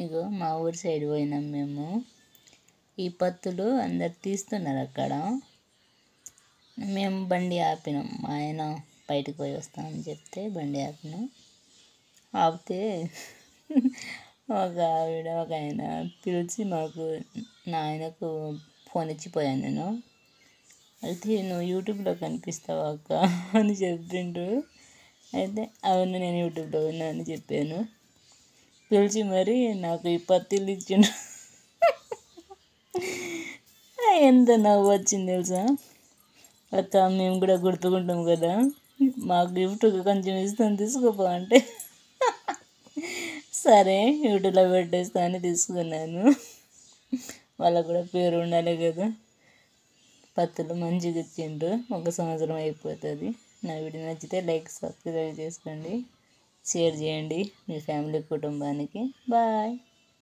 ఇగో మా ఊరి సైడ్ పోయినాం మేము. ఈ పత్తులు అందరు తీస్తున్నారు అక్కడ. మేము బండి ఆపినాం. మా ఆయన బయటకు పోయి వస్తామని చెప్తే బండి ఆపినాం. ఆపితే ఒక ఆవిడ ఒక ఆయన పిలిచి నా ఆయనకు ఫోన్ ఇచ్చిపోయాను నేను. అయితే నువ్వు యూట్యూబ్లో కనిపిస్తావా అక్క అని చెప్పిండ్రు. అయితే అవును నేను యూట్యూబ్లో ఉన్నా అని చెప్పాను. పిలిచి మరి నాకు ఈ పత్తిలు ఇచ్చిండు. ఎంత నవ్వు వచ్చింది తెలుసా. అక్క మేము కూడా గుర్తుకుంటాం కదా, మా గిఫ్ట్ కొంచెం ఇస్తాను తీసుకోపో అంటే సరే యూట్యూబ్లో పెట్టేస్తా అని తీసుకున్నాను. వాళ్ళకు కూడా పేరు ఉండాలి కదా. పత్తులు మంచిగా ఇచ్చిండ్రు. 1 సంవత్సరం అయిపోతుంది. నా వీడియో నచ్చితే లైక్ సబ్స్క్రైబ్ చేసుకోండి, షేర్ చేయండి మీ ఫ్యామిలీ కుటుంబానికి. బాయ్.